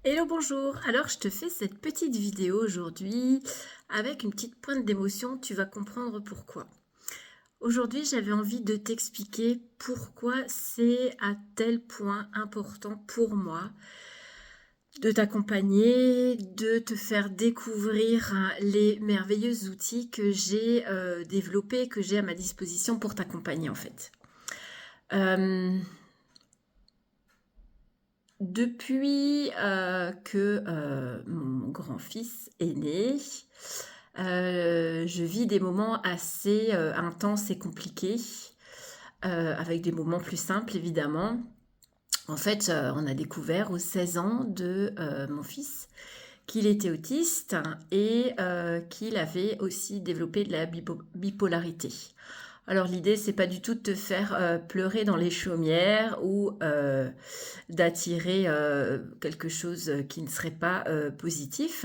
Hello, bonjour. Alors, je te fais cette petite vidéo aujourd'hui avec une petite pointe d'émotion. Tu vas comprendre pourquoi. Aujourd'hui, j'avais envie de t'expliquer pourquoi c'est à tel point important pour moi de t'accompagner, de te faire découvrir les merveilleux outils que j'ai développés, que j'ai à ma disposition pour t'accompagner en fait. Euh, Depuis que mon grand-fils est né, je vis des moments assez intenses et compliqués, avec des moments plus simples évidemment. En fait, on a découvert aux 16 ans de mon fils qu'il était autiste et qu'il avait aussi développé de la bipolarité. Alors l'idée, c'est pas du tout de te faire pleurer dans les chaumières ou d'attirer quelque chose qui ne serait pas positif.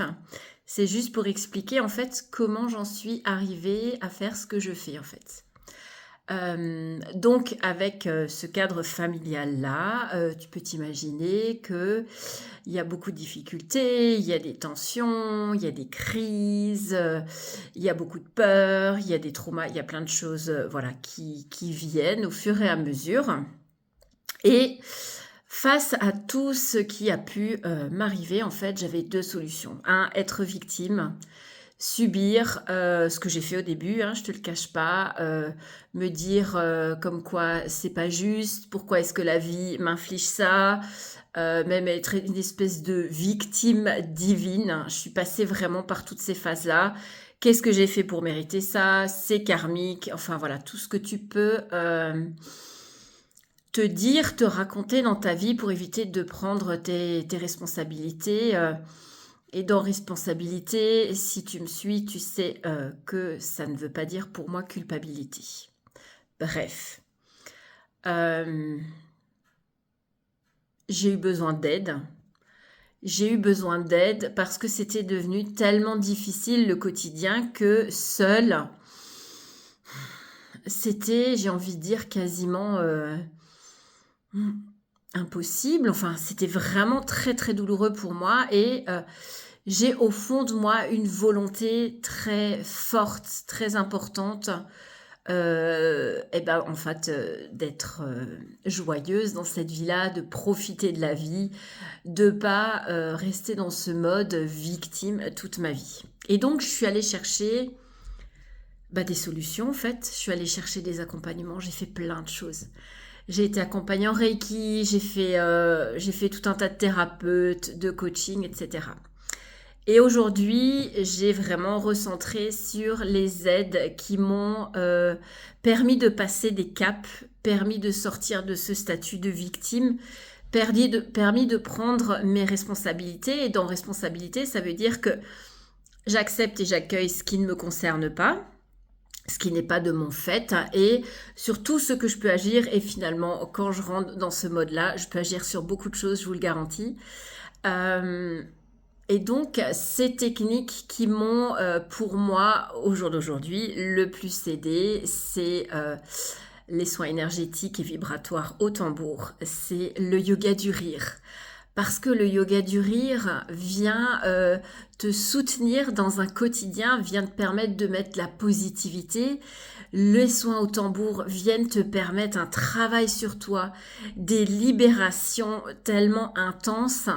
C'est juste pour expliquer en fait comment j'en suis arrivée à faire ce que je fais en fait. Donc avec ce cadre familial-là, tu peux t'imaginer que il y a beaucoup de difficultés, il y a des tensions, il y a des crises, il y a beaucoup de peur, il y a des traumas, il y a plein de choses voilà, qui viennent au fur et à mesure. Et face à tout ce qui a pu m'arriver, en fait, j'avais deux solutions. Un, être victime, subir ce que j'ai fait au début, hein, je te le cache pas, me dire comme quoi c'est pas juste, pourquoi est-ce que la vie m'inflige ça, même être une espèce de victime divine. Je suis passée vraiment par toutes ces phases-là. Qu'est-ce que j'ai fait pour mériter ça? C'est karmique. Enfin voilà, tout ce que tu peux te dire, te raconter dans ta vie pour éviter de prendre tes responsabilités. Et dans responsabilité, si tu me suis, tu sais que ça ne veut pas dire pour moi culpabilité. Bref, euh, j'ai eu besoin d'aide. J'ai eu besoin d'aide parce que c'était devenu tellement difficile le quotidien que seul, c'était, j'ai envie de dire, quasiment impossible. Enfin, c'était vraiment très très douloureux pour moi et j'ai au fond de moi une volonté très forte, très importante, et ben en fait d'être joyeuse dans cette vie-là, de profiter de la vie, de pas rester dans ce mode victime toute ma vie. Et donc je suis allée chercher des solutions en fait. Je suis allée chercher des accompagnements. J'ai fait plein de choses. J'ai été accompagnée en Reiki, j'ai fait tout un tas de thérapeutes, de coaching, etc. Et aujourd'hui, j'ai vraiment recentré sur les aides qui m'ont permis de passer des caps, permis de sortir de ce statut de victime, permis de prendre mes responsabilités. Et dans responsabilité, ça veut dire que j'accepte et j'accueille ce qui ne me concerne pas, ce qui n'est pas de mon fait, et sur tout ce que je peux agir. Et finalement, quand je rentre dans ce mode-là, je peux agir sur beaucoup de choses, je vous le garantis. Euh, et donc, ces techniques qui m'ont, pour moi, au jour d'aujourd'hui, le plus aidé, c'est les soins énergétiques et vibratoires au tambour. C'est le yoga du rire. Parce que le yoga du rire vient te soutenir dans un quotidien, vient te permettre de mettre de la positivité. Les soins au tambour viennent te permettre un travail sur toi, des libérations tellement intenses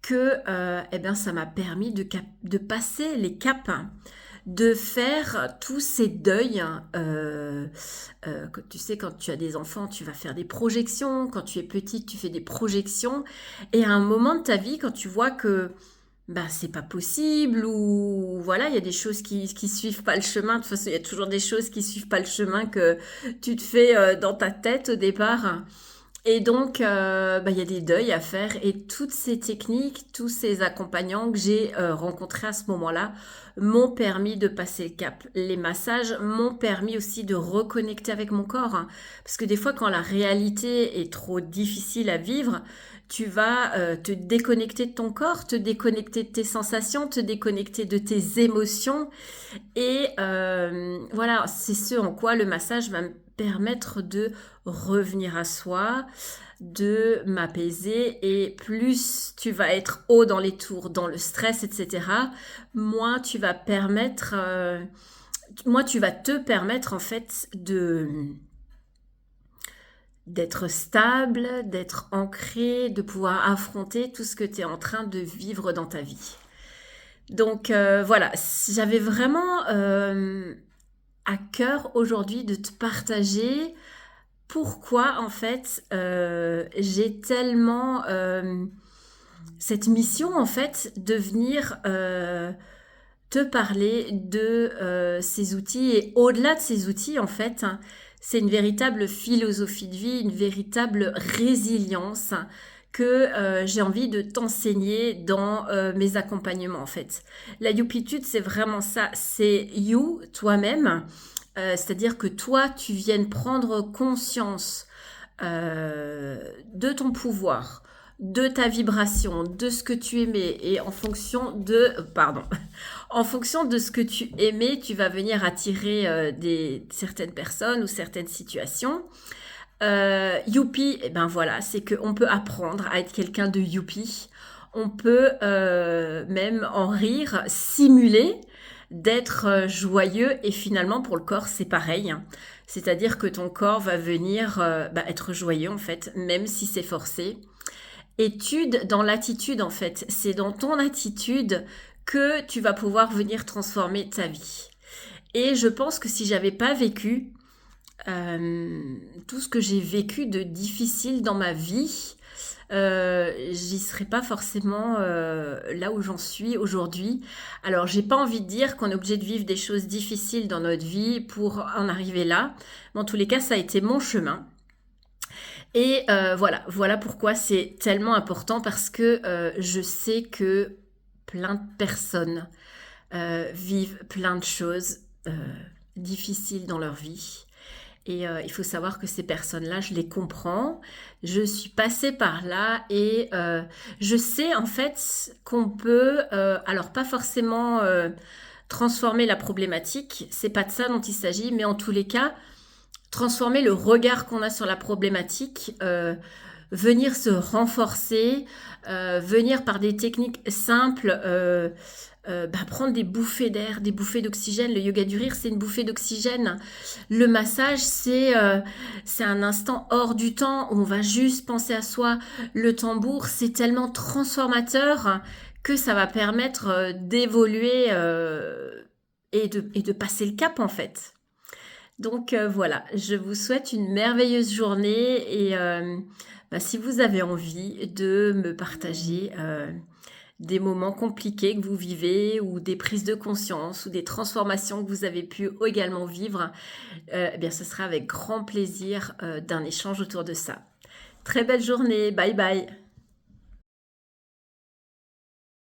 que eh ben, ça m'a permis de passer les caps, de faire tous ces deuils. Tu sais, quand tu as des enfants, tu vas faire des projections. Quand tu es petite, tu fais des projections. Et à un moment de ta vie, quand tu vois que c'est pas possible ou voilà, il y a des choses qui suivent pas le chemin. De toute façon, il y a toujours des choses qui suivent pas le chemin que tu te fais dans ta tête au départ. Et donc, il y a des deuils à faire et toutes ces techniques, tous ces accompagnants que j'ai rencontrés à ce moment-là m'ont permis de passer le cap. Les massages m'ont permis aussi de reconnecter avec mon corps, hein. Parce que des fois, quand la réalité est trop difficile à vivre, tu vas te déconnecter de ton corps, te déconnecter de tes sensations, te déconnecter de tes émotions. Et voilà, c'est ce en quoi le massage permettre de revenir à soi, de m'apaiser, et plus tu vas être haut dans les tours, dans le stress, etc., moins tu vas moins tu vas te permettre en fait d'être stable, d'être ancré, de pouvoir affronter tout ce que tu es en train de vivre dans ta vie. Donc voilà, j'avais vraiment à cœur aujourd'hui de te partager pourquoi en fait j'ai tellement cette mission en fait de venir te parler de ces outils, et au-delà de ces outils en fait, hein, c'est une véritable philosophie de vie, une véritable résilience, hein, que j'ai envie de t'enseigner dans mes accompagnements en fait. La Youpitude, c'est vraiment ça, c'est you, toi-même, c'est-à-dire que toi, tu viennes prendre conscience de ton pouvoir, de ta vibration, de ce que tu aimais, et en fonction de ce que tu aimais, tu vas venir attirer certaines personnes ou certaines situations. Youpi, eh ben voilà, c'est qu'on peut apprendre à être quelqu'un de youpi. On peut même en rire, simuler d'être joyeux, et finalement pour le corps c'est pareil, hein. C'est-à-dire que ton corps va venir être joyeux en fait, même si c'est forcé. Étude dans l'attitude en fait, c'est dans ton attitude que tu vas pouvoir venir transformer ta vie. Et je pense que si j'avais pas vécu tout ce que j'ai vécu de difficile dans ma vie, j'y serais pas forcément là où j'en suis aujourd'hui. Alors, j'ai pas envie de dire qu'on est obligé de vivre des choses difficiles dans notre vie pour en arriver là. Mais en tous les cas, ça a été mon chemin. Et voilà pourquoi c'est tellement important, parce que je sais que plein de personnes vivent plein de choses difficiles dans leur vie. Et il faut savoir que ces personnes-là, je les comprends. Je suis passée par là, et je sais en fait qu'on peut, alors pas forcément transformer la problématique, c'est pas de ça dont il s'agit, mais en tous les cas, transformer le regard qu'on a sur la problématique, venir se renforcer, venir par des techniques simples, prendre des bouffées d'air, des bouffées d'oxygène. Le yoga du rire, c'est une bouffée d'oxygène. Le massage, c'est un instant hors du temps où on va juste penser à soi. Le tambour, c'est tellement transformateur que ça va permettre d'évoluer et de passer le cap en fait. Donc voilà, je vous souhaite une merveilleuse journée, et si vous avez envie de me partager des moments compliqués que vous vivez, ou des prises de conscience, ou des transformations que vous avez pu également vivre, ce sera avec grand plaisir d'un échange autour de ça. Très belle journée, bye bye.